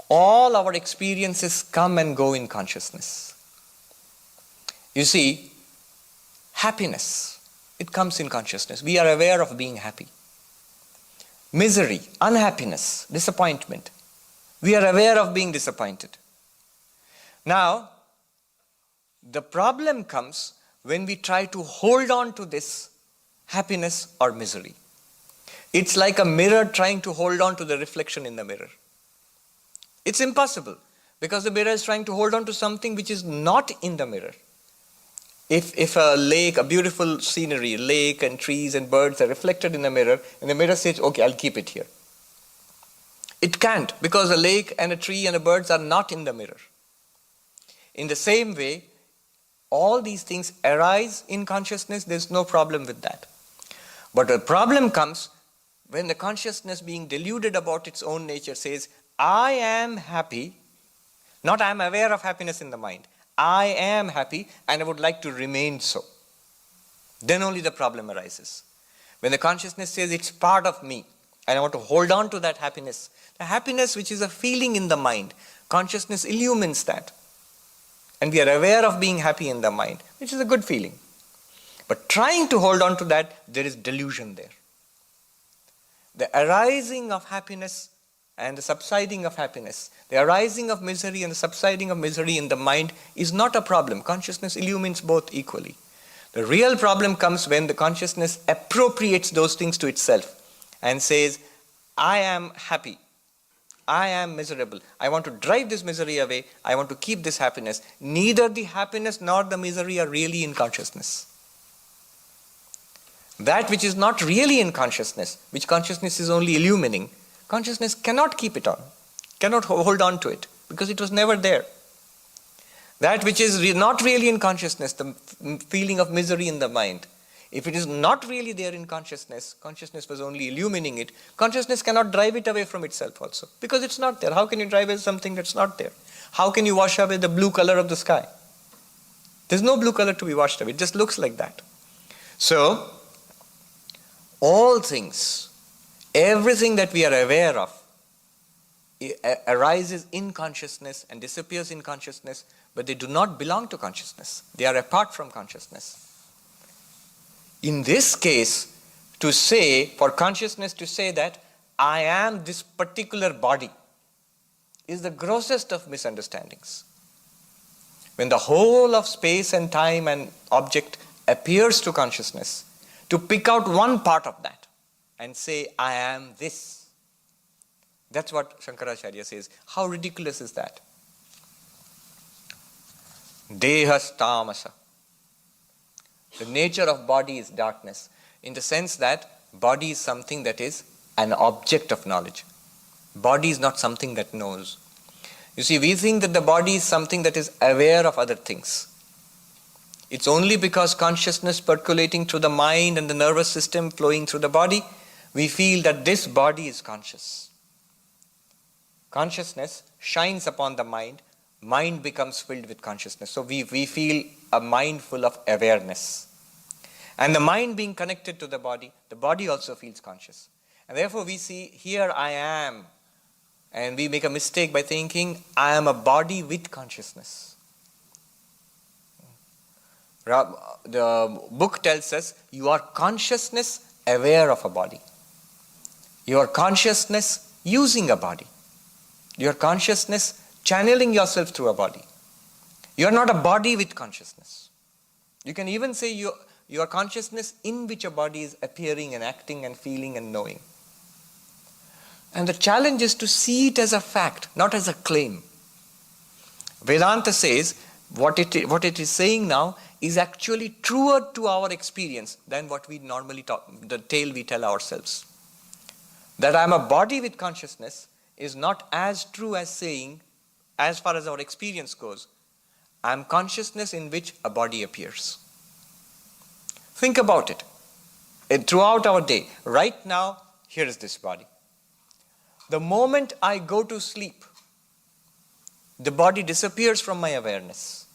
All our experiences come and go in consciousness. You see, happiness, it comes in consciousness. We are aware of being happy. Misery, unhappiness, disappointment, we are aware of being disappointed. Now, the problem comes when we try to hold on to this happiness or misery. It's like a mirror trying to hold on to the reflection in the mirror. It's impossible because the mirror is trying to hold on to something which is not in the mirror. If a lake, a beautiful scenery, lake and trees and birds are reflected in the mirror, and the mirror says, okay, I'll keep it here. It can't, because a lake and a tree and the birds are not in the mirror. In the same way, all these things arise in consciousness, there's no problem with that. But the problem comes when the consciousness, being deluded about its own nature, says, I am happy, not I am aware of happiness in the mind. I am happy and I would like to remain so. Then only the problem arises. When the consciousness says it's part of me and I want to hold on to that happiness, the happiness which is a feeling in the mind, consciousness illumines that. And we are aware of being happy in the mind, which is a good feeling. But trying to hold on to that, there is delusion there. The arising of happiness and the subsiding of happiness, the arising of misery and the subsiding of misery in the mind is not a problem. Consciousness illumines both equally. The real problem comes when the consciousness appropriates those things to itself and says, I am happy, I am miserable, I want to drive this misery away, I want to keep this happiness. Neither the happiness nor the misery are really in consciousness. That which is not really in consciousness, which consciousness is only illumining, consciousness cannot keep it on, cannot hold on to it, because it was never there. That which is not really in consciousness, the feeling of misery in the mind, if it is not really there in consciousness, consciousness was only illumining it, consciousness cannot drive it away from itself also, because it's not there. How can you drive away something that's not there? How can you wash away the blue color of the sky? There's no blue color to be washed away, it just looks like that. So, all things, everything that we are aware of arises in consciousness and disappears in consciousness, but they do not belong to consciousness. They are apart from consciousness. In this case, for consciousness to say that I am this particular body is the grossest of misunderstandings. When the whole of space and time and object appears to consciousness, to pick out one part of that and say, I am this. That's what Shankaracharya says. How ridiculous is that? Dehas tamasa. The nature of body is darkness, in the sense that body is something that is an object of knowledge. Body is not something that knows. You see, we think that the body is something that is aware of other things. It's only because consciousness percolating through the mind and the nervous system flowing through the body, we feel that this body is conscious. Consciousness shines upon the mind, mind becomes filled with consciousness. So we feel a mind full of awareness. And the mind being connected to the body also feels conscious. And therefore we see, here I am. And we make a mistake by thinking, I am a body with consciousness. The book tells us, you are consciousness aware of a body. You are consciousness using a body. You are consciousness channeling yourself through a body. You are not a body with consciousness. You can even say you are consciousness in which a body is appearing and acting and feeling and knowing. And the challenge is to see it as a fact, not as a claim. Vedanta says, what it is saying now is actually truer to our experience than what we normally talk, the tale we tell ourselves. That I am a body with consciousness is not as true as saying, as far as our experience goes, I am consciousness in which a body appears. Think about it. Throughout our day, right now, here is this body. The moment I go to sleep, the body disappears from my awareness.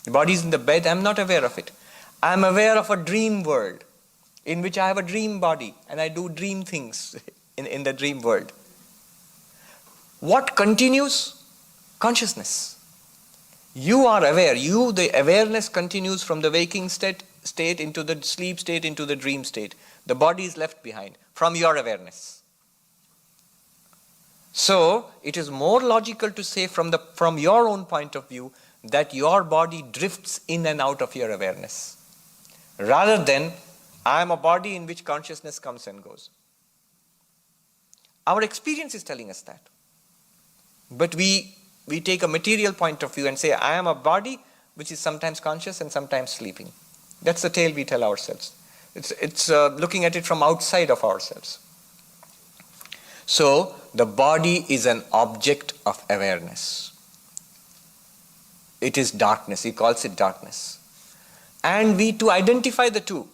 The body is in the bed, I am not aware of it. I am aware of a dream world in which I have a dream body and I do dream things in the dream world. What continues? Consciousness. You are aware. The awareness continues from the waking state into the sleep state, into the dream state. The body is left behind from your awareness. So, it is more logical to say from your own point of view that your body drifts in and out of your awareness, rather than I am a body in which consciousness comes and goes. Our experience is telling us that. But we take a material point of view and say, I am a body which is sometimes conscious and sometimes sleeping. That's the tale we tell ourselves. It's looking at it from outside of ourselves. So, the body is an object of awareness. It is darkness. He calls it darkness. And to identify the two,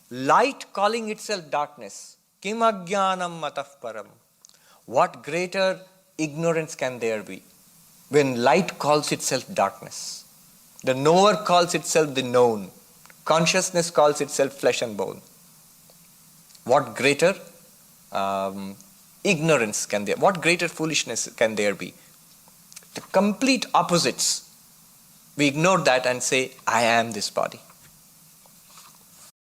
light calling itself darkness, kim ajnanam matah param. What greater ignorance can there be when light calls itself darkness? The knower calls itself the known. Consciousness calls itself flesh and bone. What greater ignorance can there? What greater foolishness can there be? The complete opposites. We ignore that and say, I am this body.